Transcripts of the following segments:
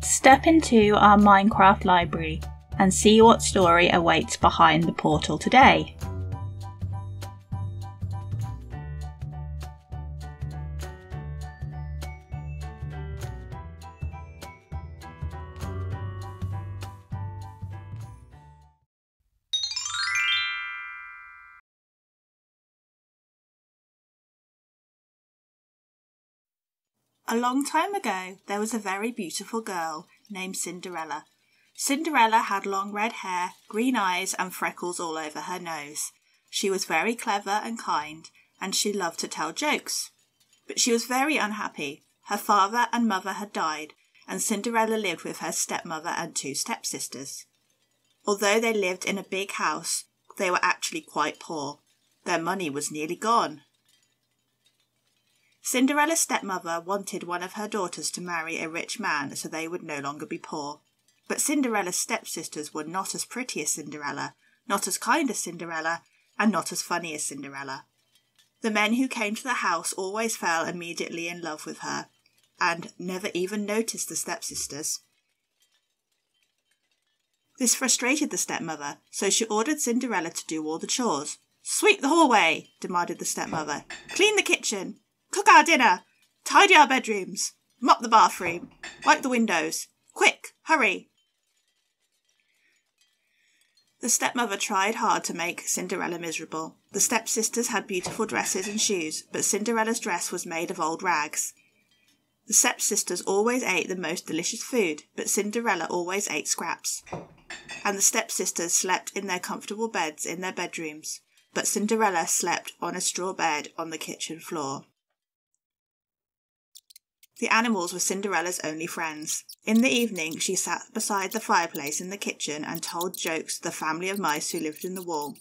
Step into our Minecraft library and see what story awaits behind the portal today. A long time ago, there was a very beautiful girl named Cinderella. Cinderella had long red hair, green eyes, and freckles all over her nose. She was very clever and kind, and she loved to tell jokes. But she was very unhappy. Her father and mother had died, and Cinderella lived with her stepmother and two stepsisters. Although they lived in a big house, they were actually quite poor. Their money was nearly gone. Cinderella's stepmother wanted one of her daughters to marry a rich man so they would no longer be poor. But Cinderella's stepsisters were not as pretty as Cinderella, not as kind as Cinderella, and not as funny as Cinderella. The men who came to the house always fell immediately in love with her, and never even noticed the stepsisters. This frustrated the stepmother, so she ordered Cinderella to do all the chores. "Sweep the hallway," demanded the stepmother. "Clean the kitchen. Cook our dinner. Tidy our bedrooms. Mop the bathroom. Wipe the windows. Quick, hurry." The stepmother tried hard to make Cinderella miserable. The stepsisters had beautiful dresses and shoes, but Cinderella's dress was made of old rags. The stepsisters always ate the most delicious food, but Cinderella always ate scraps. And the stepsisters slept in their comfortable beds in their bedrooms, but Cinderella slept on a straw bed on the kitchen floor. The animals were Cinderella's only friends. In the evening, she sat beside the fireplace in the kitchen and told jokes to the family of mice who lived in the wall.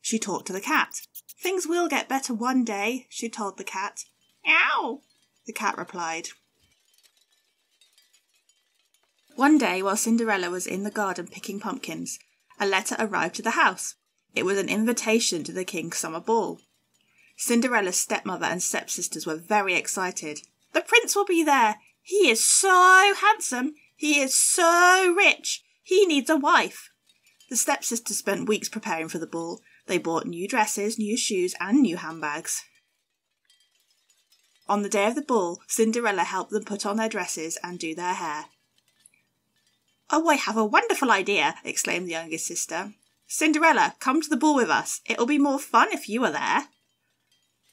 She talked to the cat. "Things will get better one day," she told the cat. "Meow," the cat replied. One day, while Cinderella was in the garden picking pumpkins, a letter arrived to the house. It was an invitation to the king's summer ball. Cinderella's stepmother and stepsisters were very excited. "The prince will be there. He is so handsome. He is so rich. He needs a wife." The stepsisters spent weeks preparing for the ball. They bought new dresses, new shoes, and new handbags. On the day of the ball, Cinderella helped them put on their dresses and do their hair. "Oh, I have a wonderful idea," exclaimed the youngest sister. "Cinderella, come to the ball with us. It'll be more fun if you are there."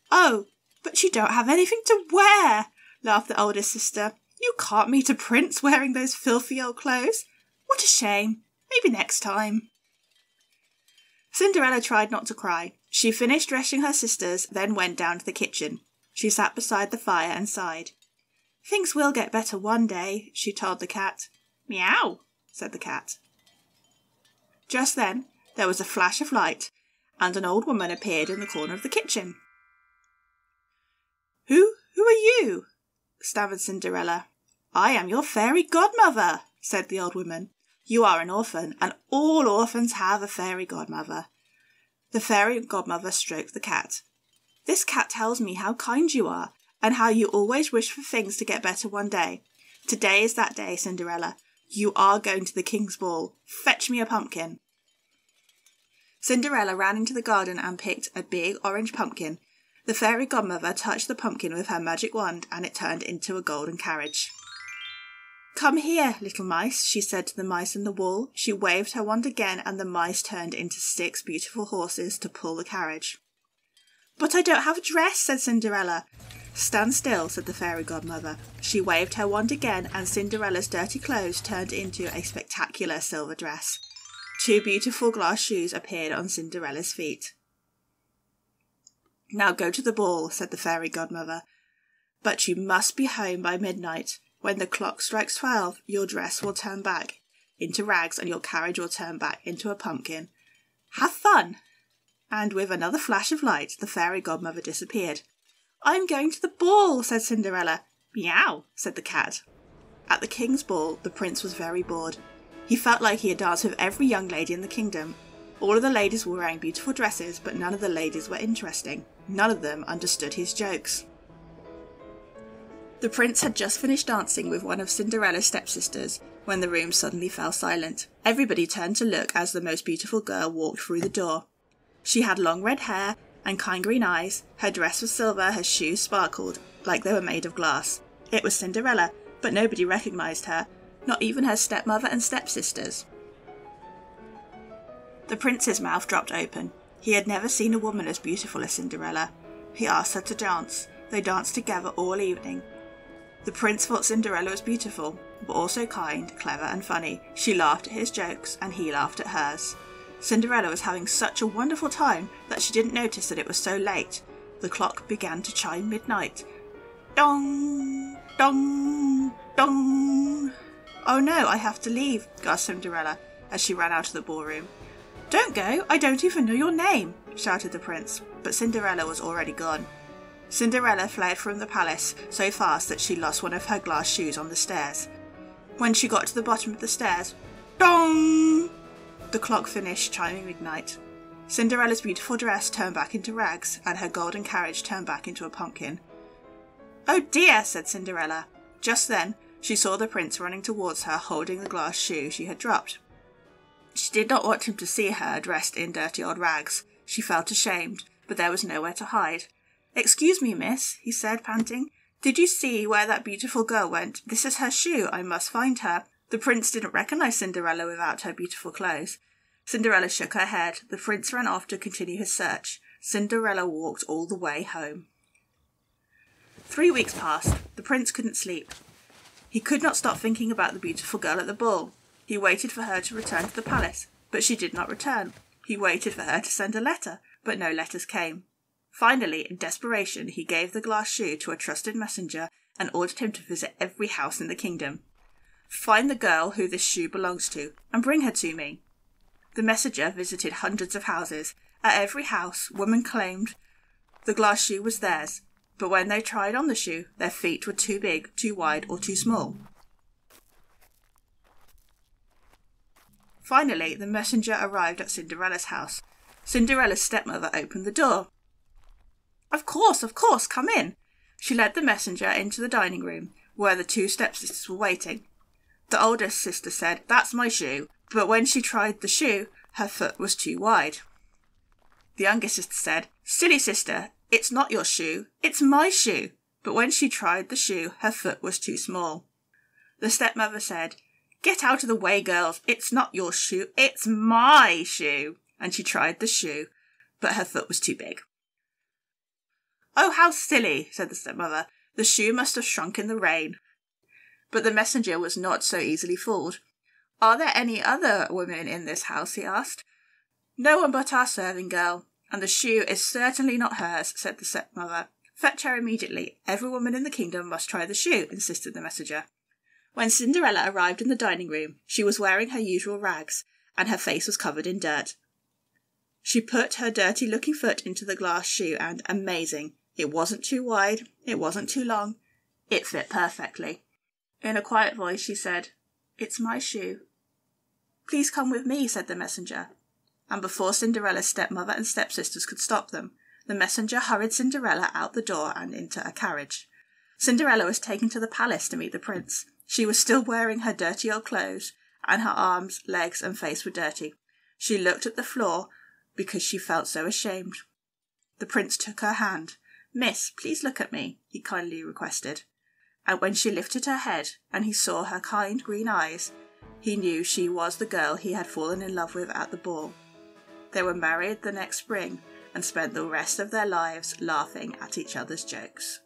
"Oh, but you don't have anything to wear," laughed the oldest sister. "You can't meet a prince wearing those filthy old clothes. What a shame. Maybe next time." Cinderella tried not to cry. She finished dressing her sisters, then went down to the kitchen. She sat beside the fire and sighed. "Things will get better one day," she told the cat. "Meow," said the cat. Just then, there was a flash of light, and an old woman appeared in the corner of the kitchen. Who are you?" stammered Cinderella. "I am your fairy godmother," said the old woman. "You are an orphan, and all orphans have a fairy godmother." The fairy godmother stroked the cat. "This cat tells me how kind you are, and how you always wish for things to get better one day. Today is that day, Cinderella. You are going to the king's ball. Fetch me a pumpkin." Cinderella ran into the garden and picked a big orange pumpkin. The fairy godmother touched the pumpkin with her magic wand, and it turned into a golden carriage. "Come here, little mice," she said to the mice in the wall. She waved her wand again, and the mice turned into 6 beautiful horses to pull the carriage. "But I don't have a dress," said Cinderella. "Stand still," said the fairy godmother. She waved her wand again, and Cinderella's dirty clothes turned into a spectacular silver dress. 2 beautiful glass shoes appeared on Cinderella's feet. "Now go to the ball," said the fairy godmother. "But you must be home by midnight. When the clock strikes 12, your dress will turn back into rags and your carriage will turn back into a pumpkin. Have fun!" And with another flash of light, the fairy godmother disappeared. "I'm going to the ball," said Cinderella. "Meow," said the cat. At the king's ball, the prince was very bored. He felt like he had danced with every young lady in the kingdom. All of the ladies were wearing beautiful dresses, but none of the ladies were interesting. None of them understood his jokes. The prince had just finished dancing with one of Cinderella's stepsisters when the room suddenly fell silent. Everybody turned to look as the most beautiful girl walked through the door. She had long red hair and kind green eyes, her dress was silver, her shoes sparkled like they were made of glass. It was Cinderella, but nobody recognised her, not even her stepmother and stepsisters. The prince's mouth dropped open. He had never seen a woman as beautiful as Cinderella. He asked her to dance. They danced together all evening. The prince thought Cinderella was beautiful, but also kind, clever and funny. She laughed at his jokes and he laughed at hers. Cinderella was having such a wonderful time that she didn't notice that it was so late. The clock began to chime midnight. Dong! Dong! Dong! "Oh no, I have to leave," gasped Cinderella as she ran out of the ballroom. "Don't go, I don't even know your name," shouted the prince, but Cinderella was already gone. Cinderella fled from the palace so fast that she lost one of her glass shoes on the stairs. When she got to the bottom of the stairs, dong! The clock finished chiming midnight. Cinderella's beautiful dress turned back into rags, and her golden carriage turned back into a pumpkin. "Oh dear," said Cinderella. Just then, she saw the prince running towards her holding the glass shoe she had dropped. She did not want him to see her dressed in dirty old rags. She felt ashamed, but there was nowhere to hide. "Excuse me, miss," he said, panting. "Did you see where that beautiful girl went? This is her shoe. I must find her." The prince didn't recognise Cinderella without her beautiful clothes. Cinderella shook her head. The prince ran off to continue his search. Cinderella walked all the way home. 3 weeks passed. The prince couldn't sleep. He could not stop thinking about the beautiful girl at the ball. He waited for her to return to the palace, but she did not return. He waited for her to send a letter, but no letters came. Finally, in desperation, he gave the glass shoe to a trusted messenger and ordered him to visit every house in the kingdom. "Find the girl who this shoe belongs to, and bring her to me." The messenger visited hundreds of houses. At every house, women claimed the glass shoe was theirs, but when they tried on the shoe, their feet were too big, too wide, or too small. Finally, the messenger arrived at Cinderella's house. Cinderella's stepmother opened the door. Of course, come in." She led the messenger into the dining room, where the two stepsisters were waiting. The oldest sister said, "That's my shoe," but when she tried the shoe, her foot was too wide. The youngest sister said, "Silly sister, it's not your shoe, it's my shoe," but when she tried the shoe, her foot was too small. The stepmother said, "Get out of the way, girls, it's not your shoe, it's my shoe," and she tried the shoe, but her foot was too big. "Oh, how silly," said the stepmother. "The shoe must have shrunk in the rain." But the messenger was not so easily fooled. "Are there any other women in this house?" he asked. "No one but our serving girl, and the shoe is certainly not hers," said the stepmother. "Fetch her immediately. Every woman in the kingdom must try the shoe," insisted the messenger. When Cinderella arrived in the dining room, she was wearing her usual rags, and her face was covered in dirt. She put her dirty-looking foot into the glass shoe, and, amazing, it wasn't too wide, it wasn't too long, it fit perfectly. In a quiet voice she said, "It's my shoe." "Please come with me," said the messenger. And before Cinderella's stepmother and stepsisters could stop them, the messenger hurried Cinderella out the door and into a carriage. Cinderella was taken to the palace to meet the prince. She was still wearing her dirty old clothes, and her arms, legs and face were dirty. She looked at the floor because she felt so ashamed. The prince took her hand. "Miss, please look at me," he kindly requested. And when she lifted her head and he saw her kind green eyes, he knew she was the girl he had fallen in love with at the ball. They were married the next spring and spent the rest of their lives laughing at each other's jokes.